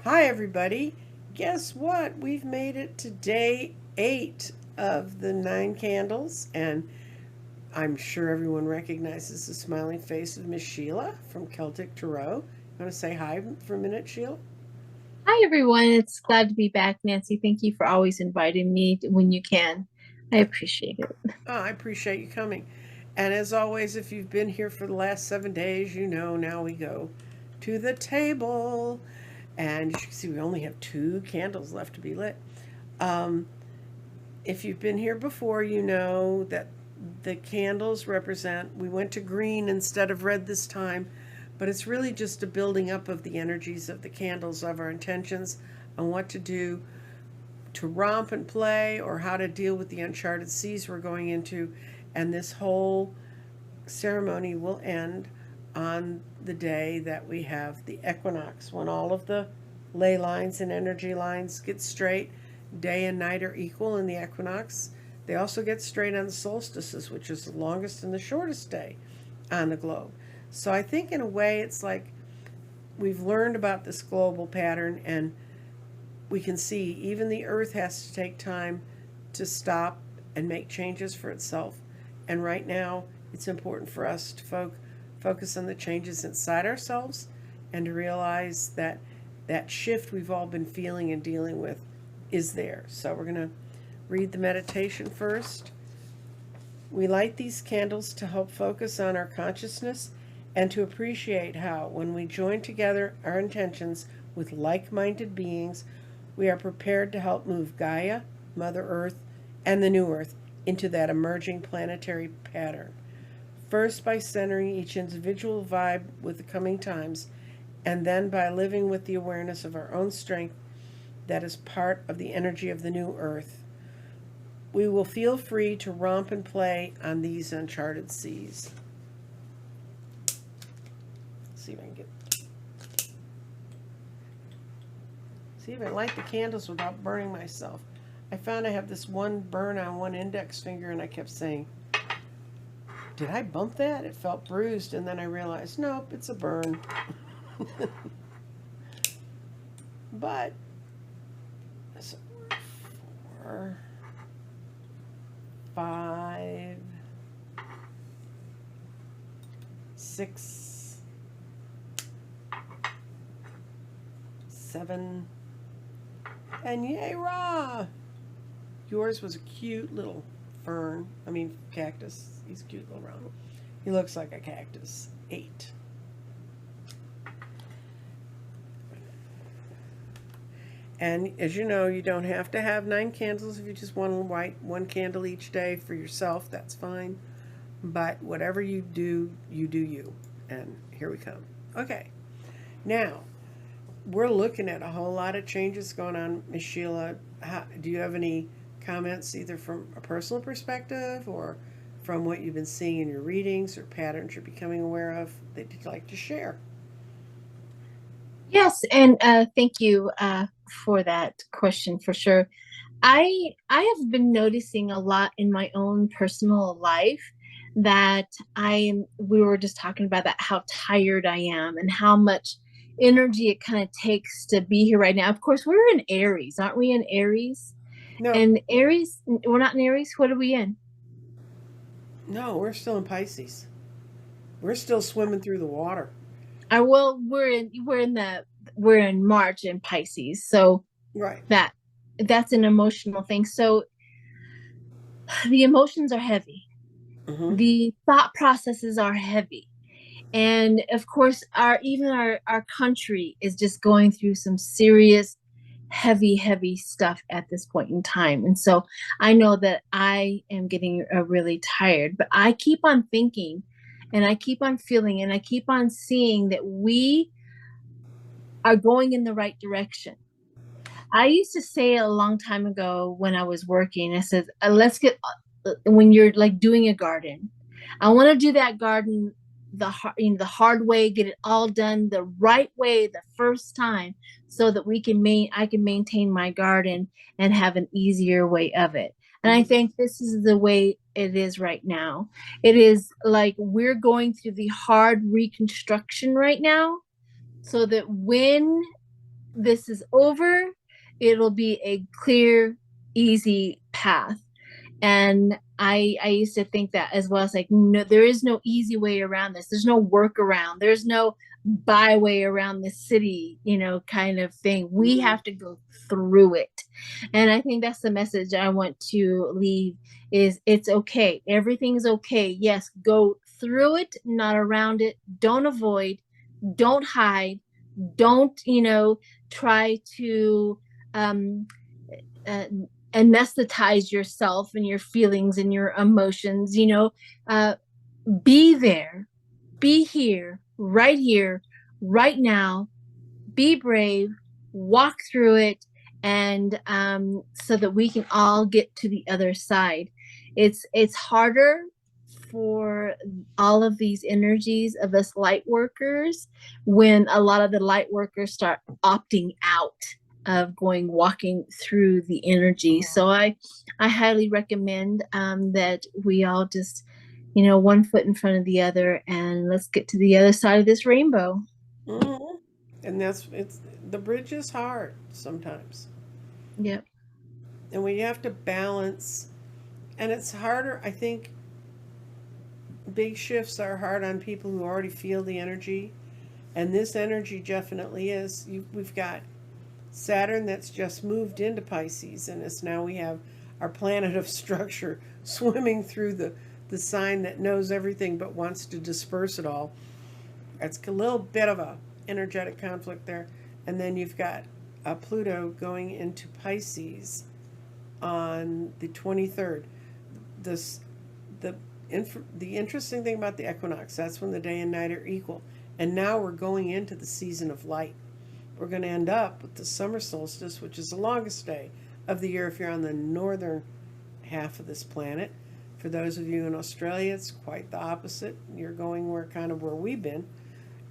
Hi, everybody. Guess what? We've made it to day 8 of the 9 candles, and I'm sure everyone recognizes the smiling face of Miss Sheila from Celtic Tarot. You want to say hi for a minute, Sheila? Hi, everyone. It's glad to be back, Nancy. Thank you for always inviting me when you can. I appreciate it. Oh, I appreciate you coming. And as always, if you've been here for the last 7 days, you know now we go to the table. And as you can see, we only have 2 candles left to be lit. Um, if you've been here before, you know that the candles represent, we went to green instead of red this time, but it's really just a building up of the energies of the candles, of our intentions on what to do to romp and play or how to deal with the uncharted seas we're going into. And this whole ceremony will end on the day that we have the equinox, when all of the ley lines and energy lines get straight. Day and night are equal in the equinox. They also get straight on the solstices, which is the longest and the shortest day on the globe. So I think in a way it's like we've learned about this global pattern, and we can see even the earth has to take time to stop and make changes for itself. And right now it's important for us to focus on the changes inside ourselves and to realize that that shift we've all been feeling and dealing with is there. So we're going to read the meditation first. We light these candles to help focus on our consciousness and to appreciate how, when we join together our intentions with like minded beings, we are prepared to help move Gaia, Mother Earth, and the New Earth into that emerging planetary pattern. First, by centering each individual vibe with the coming times, and then by living with the awareness of our own strength that is part of the energy of the new earth. We will feel free to romp and play on these uncharted seas. Let's see if I can see if I light the candles without burning myself. I found I have this one burn on one index finger, and I kept saying, did I bump that? It felt bruised, and then I realized, nope, it's a burn. But, so 4, 5, 6, 7, and yay, rah! Yours was a cute little fern. I mean, cactus. He's a cute little round. He looks like a cactus. 8. And as you know, you don't have to have 9 candles. If you just want to light one candle each day for yourself, that's fine. But whatever you do you. And here we come. Okay. Now, we're looking at a whole lot of changes going on, Miss Sheila. Do you have any comments, either from a personal perspective or from what you've been seeing in your readings or patterns you're becoming aware of that you'd like to share? Yes, and thank you for that question for sure. I have been noticing a lot in my own personal life that we were just talking about that, how tired I am and how much energy it kind of takes to be here right now. Of course, we're in Aries, aren't we in Aries? No, And Aries, we're not in Aries. What are we in? no, we're still in Pisces. We're still swimming through the water. Well, we're in March in Pisces, so Right. that that's an emotional thing. So the emotions are heavy, Mm-hmm. the thought processes are heavy, and of course, our country is just going through some serious, heavy stuff at this point in time. And so I know that I am getting really tired, but I keep on thinking, and I keep on feeling, and I keep on seeing that we are going in the right direction. I used to say a long time ago when I was working, I said, let's get, when you're like doing a garden, I want to do that garden the hard way, get it all done the right way the first time, so that I can maintain my garden and have an easier way of it. And I Mm-hmm. think this is the way it is right now. It is like we're going through the hard reconstruction right now, so that when this is over. It'll be a clear, easy path. And I used to think that as well. It's like, no, there is no easy way around this. There's no workaround. There's no byway around the city, kind of thing. We Mhm. have to go through it. And I think that's the message I want to leave is it's okay. Everything's okay. Yes, go through it, not around it. Don't avoid, don't hide, don't, try to um uh, anesthetize yourself and your feelings and your emotions, uh, be there, be here, right now, be brave, walk through it, and so that we can all get to the other side. It's harder for all of these energies of us light workers when a lot of the light workers start opting out of walking through the energy. So I highly recommend that we all just, one foot in front of the other, and let's get to the other side of this rainbow. Mhm. And it's the bridge is hard sometimes. Yep. And we have to balance, and it's harder, I think big shifts are hard on people who already feel the energy. And this energy definitely is. We've got Saturn that's just moved into Pisces, and it's now we have our planet of structure swimming through the sign that knows everything but wants to disperse it all. It's a little bit of a energetic conflict there. And then you've got Pluto going into Pisces on the 23rd. This the the interesting thing about the equinox, that's when the day and night are equal. And now we're going into the season of light. We're going to end up with the summer solstice, which is the longest day of the year if you're on the northern half of this planet. For those of you in Australia, it's quite the opposite. You're going where we've been.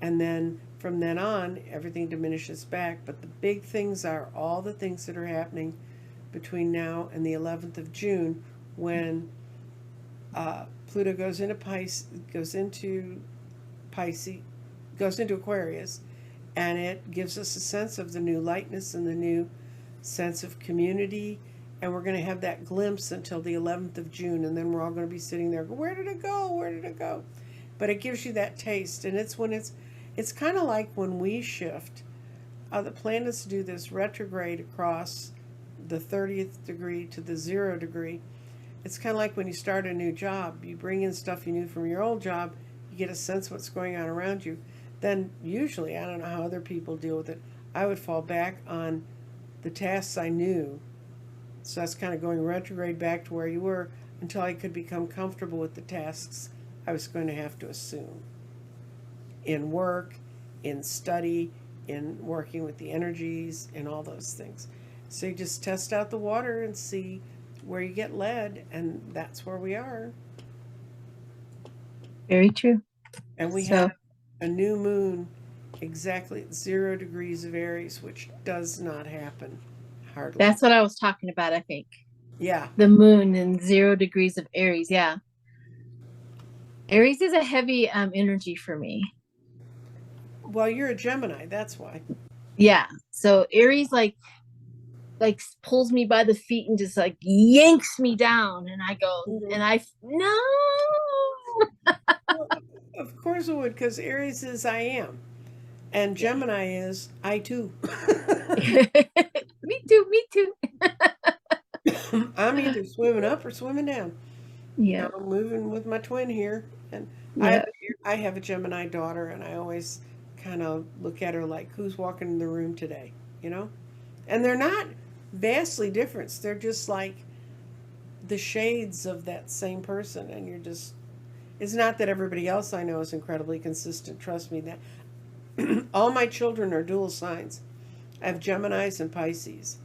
And then from then on, everything diminishes back. But the big things are all the things that are happening between now and the 11th of June, when Pluto Pisces, goes into Aquarius, and it gives us a sense of the new lightness and the new sense of community. And we're going to have that glimpse until the 11th of June, and then we're all going to be sitting there, where did it go? Where did it go? But it gives you that taste, and it's kind of like when we shift. The planets do this retrograde across the 30th degree to the 0 degree. It's kind of like when you start a new job. You bring in stuff you knew from your old job, you get a sense of what's going on around you. Then, usually, I don't know how other people deal with it, I would fall back on the tasks I knew. So that's kind of going retrograde back to where you were until I could become comfortable with the tasks I was going to have to assume in work, in study, in working with the energies, and all those things. So you just test out the water and see where you get led, and that's where we are. Very true. And we So have a new moon exactly at 0 degrees of Aries, which does not happen hardly. that's what I was talking about, I think. Yeah. The moon in 0 degrees of Aries. Yeah. Aries is a heavy energy for me. Well, you're a Gemini, that's why. Yeah. So Aries like pulls me by the feet and just like yanks me down, and I go Mhm. and I no. Well, of course it would, because Aries is I am, and Yeah. Gemini is I too. Me too, me too. I'm either swimming up or swimming down. Yeah. I'm moving with my twin here, and I have Yeah. I have a Gemini daughter, and I always kind of look at her like, who's walking in the room today, you know? And they're not vastly different. They're just like the shades of that same person, and you're just. It's not that everybody else I know is incredibly consistent. Trust me that all my children are dual signs. I have Geminis and Pisces.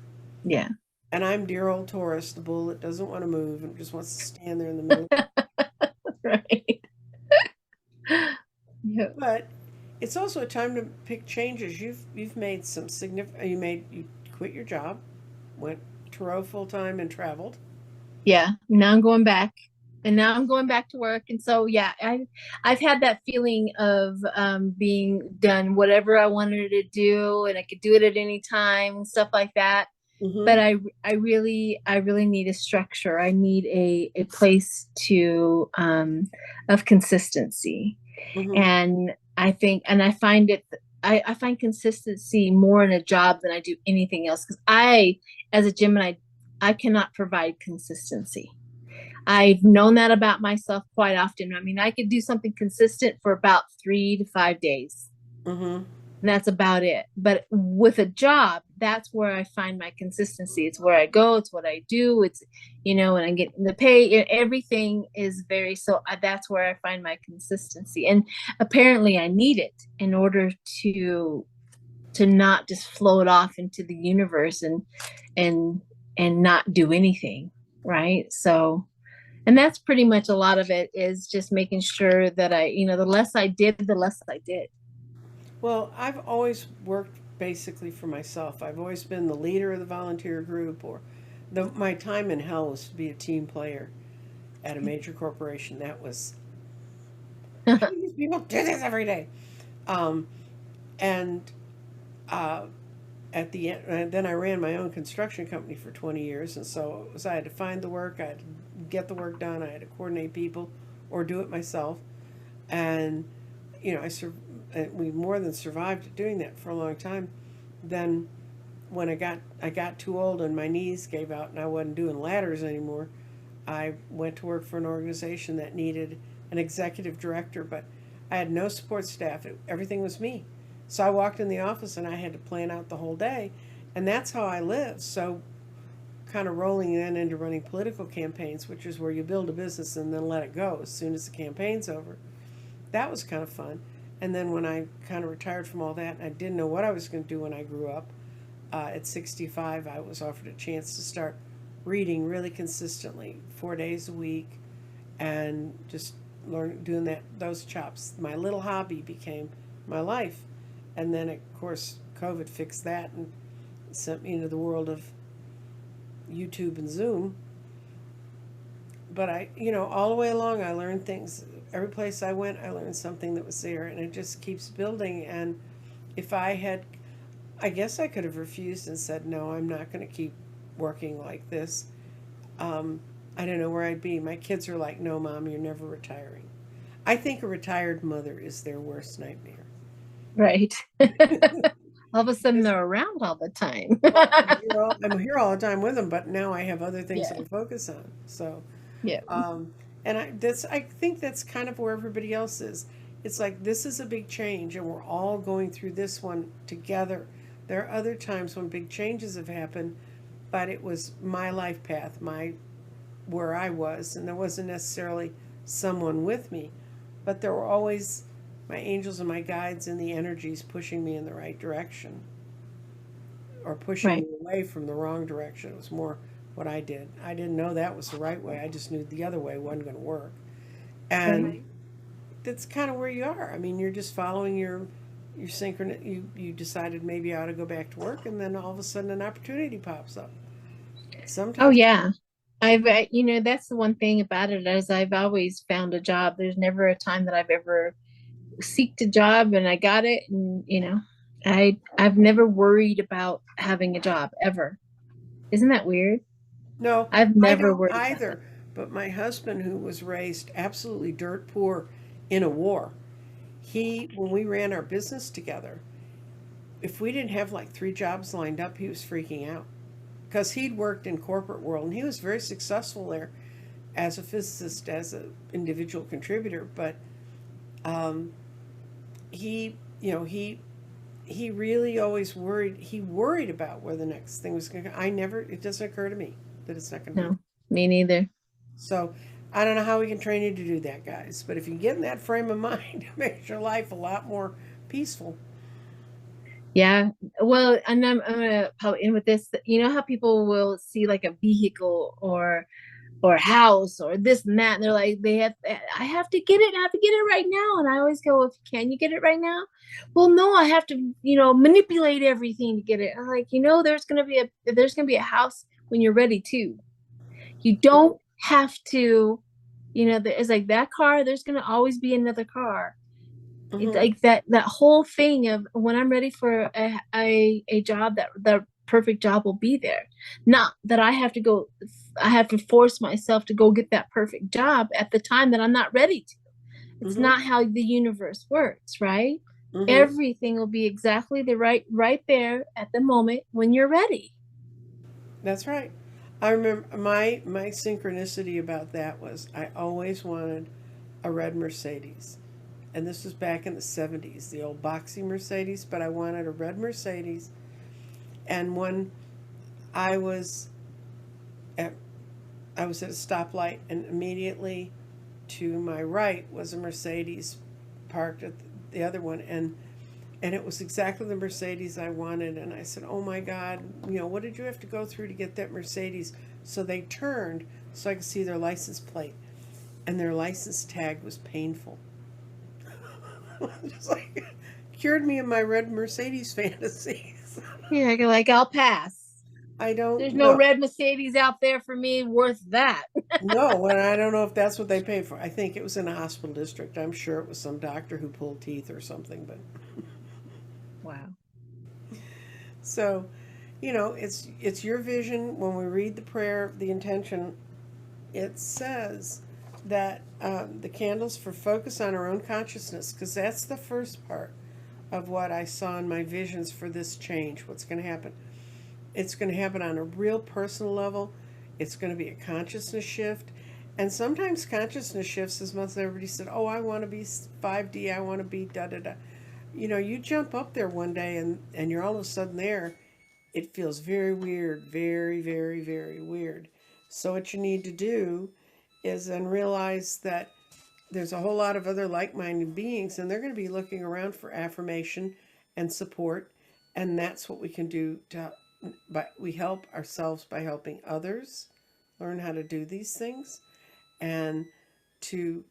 Yeah. And I'm dear old Taurus, the bull that doesn't want to move and just wants to stand there in the middle. Right. Yeah. But it's also a time to pick changes. You've made some significant. You quit your job, went to row full time and traveled. Yeah. Now I'm going back. And now I'm going back to work. And so, yeah, I've had that feeling of being done whatever I wanted to do, and I could do it at any time and stuff like that. But Mm-hmm. I really need a structure. I need a place to of consistency. Mm-hmm. And I think, and I find it, I find consistency more in a job than I do anything else. Because as a Gemini, I cannot provide consistency. I've known that about myself quite often. I mean, I could do something consistent for about 3 to 5 days, Mm-hmm. and that's about it. But with a job, that's where I find my consistency. It's where I go, it's what I do, it's, and I get the pay, everything is very, so that's where I find my consistency. And apparently I need it in order to not just float off into the universe and and not do anything, right? So, and that's pretty much a lot of it, is just making sure that the less I did, the less I did. Well, I've always worked basically for myself. I've always been the leader of the volunteer group, or my time in hell was to be a team player at a major corporation. That was, how do these people do this every day? Um, and uh, at the end, and then I ran my own construction company for 20 years, and so it was, I had to find the work, I had to get the work done, I had to coordinate people, or do it myself, and I we more than survived doing that for a long time. Then when I got too old and my knees gave out and I wasn't doing ladders anymore, I went to work for an organization that needed an executive director, but I had no support staff. Everything was me. So I walked in the office and I had to plan out the whole day, and that's how I live. So kind of rolling then into running political campaigns, which is where you build a business and then let it go as soon as the campaign's over. That was kind of fun. And then when I kind of retired from all that, and I didn't know what I was going to do when I grew up, at 65, I was offered a chance to start reading really consistently, 4 days a week, and just learn doing those chops. My little hobby became my life, and then of course COVID fixed that and sent me into the world of YouTube and Zoom. But all the way along, I learned things. Every place I went, I learned something that was there, and it just keeps building. And if I had, I guess I could have refused and said, no, I'm not going to keep working like this. I don't know where I'd be. My kids are like, no, Mom, you're never retiring. I think a retired mother is their worst nightmare. Right. All of a sudden they're around all the time. Well, I'm here all the time with them, but now I have other things Yeah. to focus on. So, Yeah. um, and I think that's kind of where everybody else is. It's like this is a big change, and we're all going through this one together. There are other times when big changes have happened, but it was my life path, my where I was, and there wasn't necessarily someone with me, but there were always my angels and my guides and the energies pushing me in the right direction or pushing Right. me away from the wrong direction. It was more what I did. I didn't know that was the right way. I just knew the other way wasn't going to work. And Right. that's kind of where you are. I mean, you're just following your synchron. You decided maybe I ought to go back to work, and then all of a sudden an opportunity pops up. Oh Sometimes, yeah. That's the one thing about it, is I've always found a job. There's never a time that I've ever seeked a job and I got it. And, I've never worried about having a job ever. Isn't that weird? no, I've I never don't worried about that. either. But my husband, who was raised absolutely dirt poor in a war, when we ran our business together, if we didn't have like 3 jobs lined up, he was freaking out because he'd worked in corporate world and he was very successful there as a physicist, as an individual contributor. But um, he, he really always worried. He worried about where the next thing was going to. I never. It doesn't occur to me that it's not going to be. No, me neither. So I don't know how we can train you to do that, guys. But if you get in that frame of mind, it makes your life a lot more peaceful. Yeah. Well, and I'm gonna probably end with this. You know how people will see like a vehicle or a house or this and that, and they're like, I have to get it, I have to get it right now. And I always go, well, can you get it right now? Well, no, I have to, manipulate everything to get it. I'm like, there's gonna be a house when you're ready too. You don't have to You know, it's like that car, there's going to always be another car. It's Mm-hmm. like that whole thing of when I'm ready for a job, that the perfect job will be there. Not that I have to force myself to go get that perfect job at the time that I'm not ready to. It's Mm-hmm. not how the universe works, right? Mm-hmm. Everything will be exactly the right there at the moment when you're ready. That's right. I remember my synchronicity about that was I always wanted a red Mercedes. And this was back in the 70s, the old boxy Mercedes, but I wanted a red Mercedes. And when I was at I was at a stoplight, and immediately to my right was a Mercedes parked at the other one, and it was exactly the Mercedes I wanted. And I said, "Oh my God, what did you have to go through to get that Mercedes?" So they turned so I could see their license plate, and their license tag was painful. Just like cured me of my red Mercedes fantasies. Yeah, like I'll pass. I don't There's no know. red Mercedes out there for me worth that. No, and I don't know if that's what they paid for. I think it was in a hospital district. I'm sure it was some doctor who pulled teeth or something. But Wow. so, it's your vision. When we read the prayer, the intention, it says that the candles for focus on our own consciousness, because that's the first part of what I saw in my visions for this change. What's going to happen? It's going to happen on a real personal level. It's going to be a consciousness shift. And sometimes consciousness shifts as much as everybody said, oh, I want to be 5D, I want to be da da da. You jump up there one day and you're all of a sudden there. It feels very weird, very, very, very weird. So, what you need to do is then realize that there's a whole lot of other like minded beings, and they're going to be looking around for affirmation and support. And that's what we can do but we help ourselves by helping others learn how to do these things and to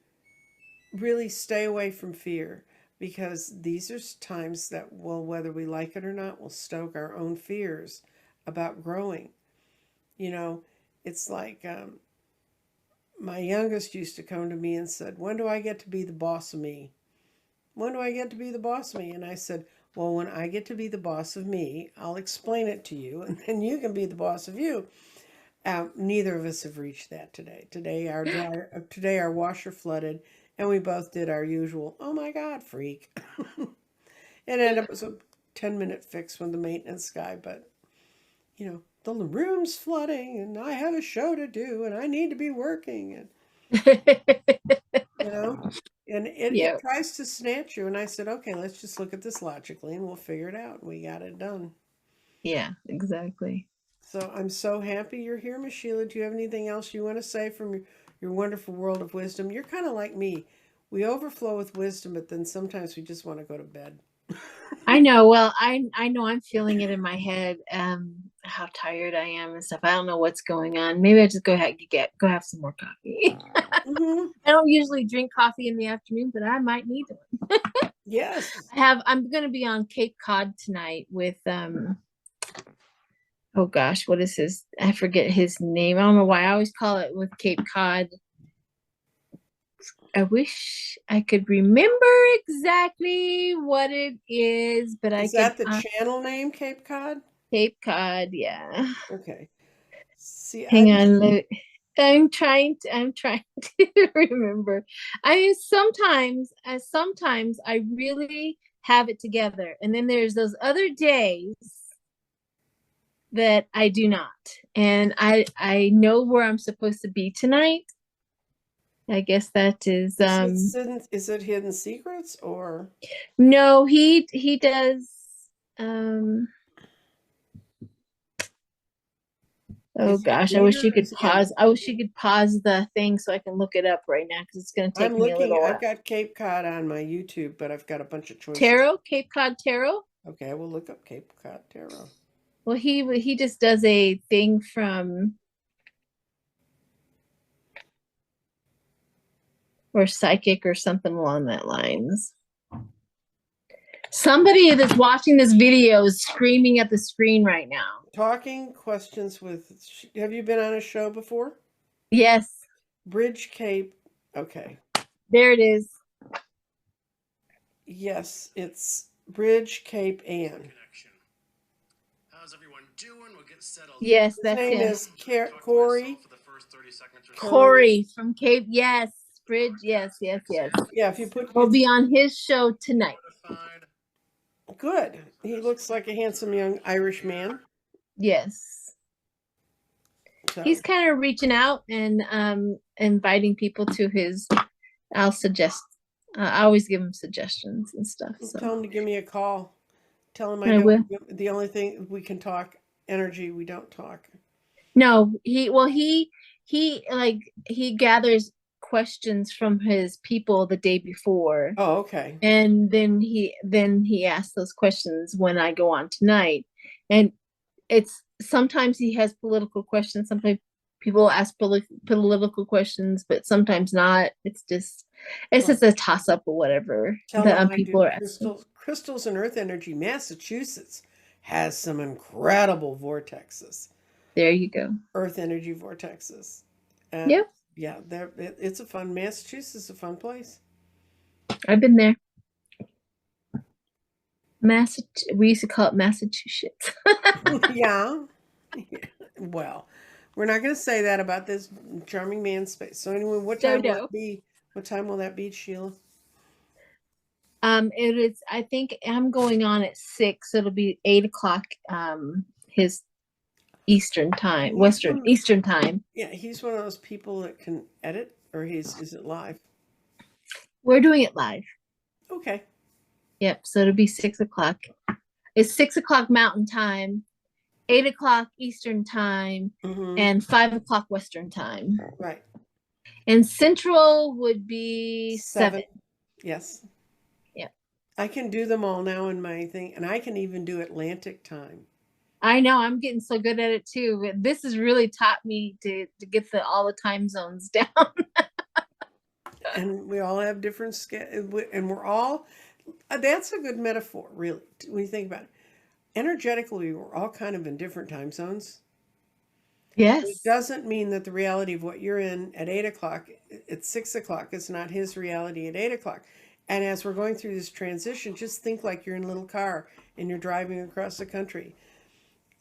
really stay away from fear, because these are times that will, whether we like it or not, will stoke our own fears about growing. You know, it's like my youngest used to come to me and said, when do I get to be the boss of me? When do I get to be the boss of me? And I said, well, when I get to be the boss of me, I'll explain it to you, and then you can be the boss of you. Neither of us have reached that today. Today our washer flooded, and we both did our usual. Oh my God, freak! It ended up as a 10-minute fix with the maintenance guy, but the room's flooding, and I have a show to do, and I need to be working, and you know, and it Yeah. tries to snatch you. And I said, okay, let's just look at this logically, and we'll figure it out. We got it done. Yeah, exactly. So I'm so happy you're here, Miss Sheila. Do you have anything else you want to say from your wonderful world of wisdom? You're kind of like me. We overflow with wisdom, but then sometimes we just want to go to bed. I know. Well, I know I'm feeling it in my head, how tired I am and stuff. I don't know what's going on. Maybe I just go have some more coffee. Hmm. I don't usually drink coffee in the afternoon, but I might need one. Yes. I'm gonna be on Cape Cod tonight with oh gosh, what is his, I forget his name. I don't know why I always call it with Cape Cod. I wish I could remember exactly what it is, but I Is could that the channel name, Cape Cod? Cape Cod, yeah. Okay. See, Hang on. I'm trying to remember. I mean, sometimes I really have it together, and then there's those other days that I do not. And I know where I'm supposed to be tonight. I guess that is is it Hidden Secrets or no, he does um oh is it gosh, I wish reader you or could is he on? pause. I wish you could pause the thing so I can look it up right now because it's going to take I'm me a looking. little I've while. got Cape Cod on my YouTube, but I've got a bunch of choices. Tarot, Cape Cod Tarot. Okay, we'll look up Cape Cod Tarot. Well, he just does a thing from or psychic or something along that lines. Somebody that's watching this video is screaming at the screen right now. Talking questions with. Have you been on a show before? Yes. Bridge Cape Okay. There it is. Yes, it's Bridge Cape Ann. How's everyone doing? We'll get settled. Yes, His that's name him. is Corey. For the first 30 seconds or so. Corey from Cape. Yes, Bridge. Yes, yes, yes. Yeah, if you put We'll be on his show tonight. good. He looks like a handsome young Irish man. Yes. So He's kind of reaching out and inviting people to his. I'll suggest. I always give him suggestions and stuff. So tell him to give me a call. Tell him I will. The only thing we can talk energy, we don't talk. No, he gathers questions from his people the day before. Oh, okay. And then he asks those questions when I go on tonight. And it's sometimes he has political questions, sometimes people ask political questions, but sometimes not. It's just a toss up or whatever Tell that him I people do are asking. crystals and earth energy. Massachusetts has some incredible vortexes. There you go. Earth energy vortexes. Yep. Yeah, it's a fun. Massachusetts is a fun place. I've been there. We used to call it Massachusetts. Yeah. Well, we're not going to say that about this charming man's space. So anyway, what time will it be? What time will that be, Sheila? It is. I think I'm going on at 6. It'll be 8:00. His Eastern time, Eastern time. Yeah, he's one of those people that can edit, or is it live? We're doing it live. Okay. Yep. So it'll be 6:00. It's 6:00 Mountain Time, 8:00 Eastern Time, and 5:00 Western Time. Right. And Central would be 7. Yes. Yep. I can do them all now in my thing, and I can even do Atlantic time. I know, I'm getting so good at it too. This has really taught me to get all the time zones down. And we all have different and we're all. That's a good metaphor, really, when you think about it. Energetically, we're all kind of in different time zones. Yes. It doesn't mean that the reality of what you're in at 8:00, at 6:00, is not his reality at 8:00. And as we're going through this transition, just think like you're in a little car and you're driving across the country.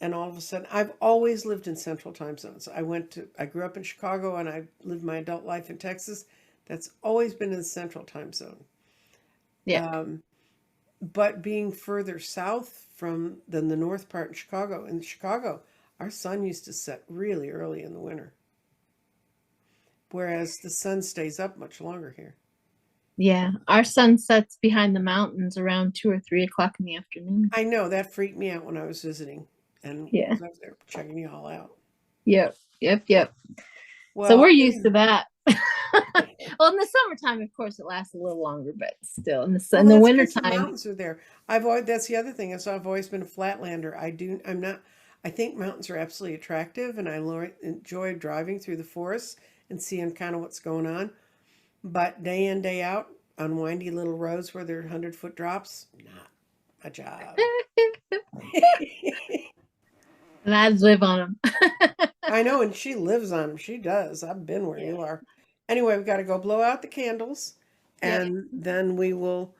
And all of a sudden, I've always lived in central time zones. I grew up in Chicago and I lived my adult life in Texas. That's always been in the central time zone. Yeah. But being further south than the north part in Chicago, our sun used to set really early in the winter. Whereas the sun stays up much longer here. Yeah, our sun sets behind the mountains around 2 or 3 o'clock in the afternoon. I know, that freaked me out when I was visiting. And yeah. I was there checking you all out. Yep. Well, so we're used to that. Well, in the summertime, of course, it lasts a little longer, but still in the wintertime. The mountains are there. That's the other thing. I've always been a flatlander. I think mountains are absolutely attractive, and I enjoy driving through the forest and seeing kind of what's going on. But day in, day out, on windy little roads where there are 100-foot drops, not a job. And I live on them. I know, and she lives on them. She does. I've been where you are. Anyway, we've got to go blow out the candles, and then we will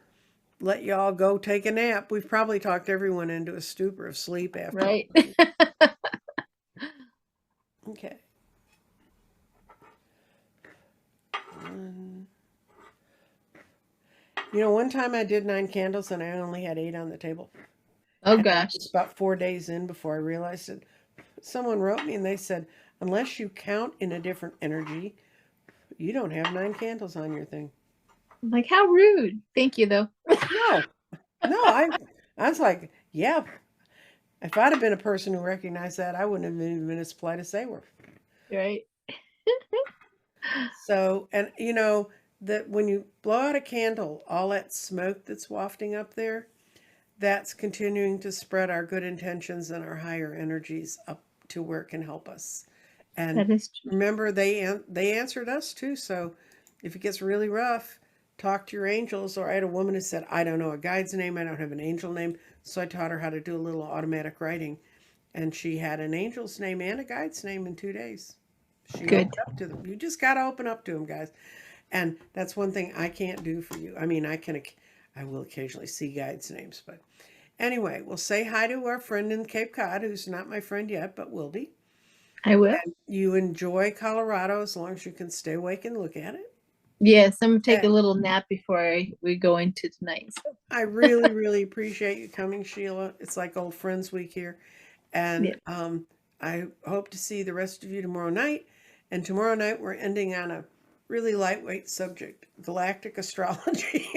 let y'all go take a nap. We've probably talked everyone into a stupor of sleep after. Right. Okay. One time I did 9 candles and I only had 8 on the table. Oh, gosh. It's about 4 days in before I realized it. Someone wrote me and they said, unless you count in a different energy, you don't have 9 candles on your thing. I'm like, how rude. Thank you, though. No, I was like, yeah. If I'd have been a person who recognized that, I wouldn't have been as polite as they were. Right. So, and that when you blow out a candle, all that smoke that's wafting up there, that's continuing to spread our good intentions and our higher energies up to where it can help us. And that is true. Remember, they answered us too. So if it gets really rough, talk to your angels. Or I had a woman who said, I don't know a guide's name. I don't have an angel name. So I taught her how to do a little automatic writing. And she had an angel's name and a guide's name in 2 days. She Good. opened up to them. You just got to open up to them, guys. And that's one thing I can't do for you. I mean, I will occasionally see guides' names, but anyway, we'll say hi to our friend in Cape Cod, who's not my friend yet, but will be. I will. You enjoy Colorado as long as you can stay awake and look at it. Yes, I'm gonna take a And little nap before we go into tonight. So, I really, really appreciate you coming, Sheila. It's like old friends week here. yeah. And I hope to see the rest of you tomorrow night. And tomorrow night, we're ending on a really lightweight subject, galactic astrology.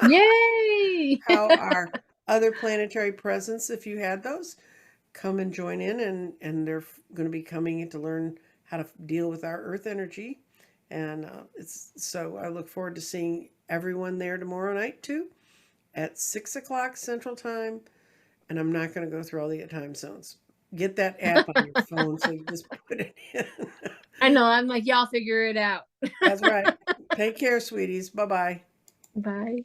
Yay! How our other planetary presence, if you had those, come and join in, and they're going to be coming in to learn how to deal with our Earth energy. And it's so I look forward to seeing everyone there tomorrow night too, at 6 o'clock Central Time. And I'm not going to go through all the time zones. Get that app on your phone so you just put it in. I know. I'm like, y'all figure it out. That's right. Take care, sweeties. Bye bye. Bye.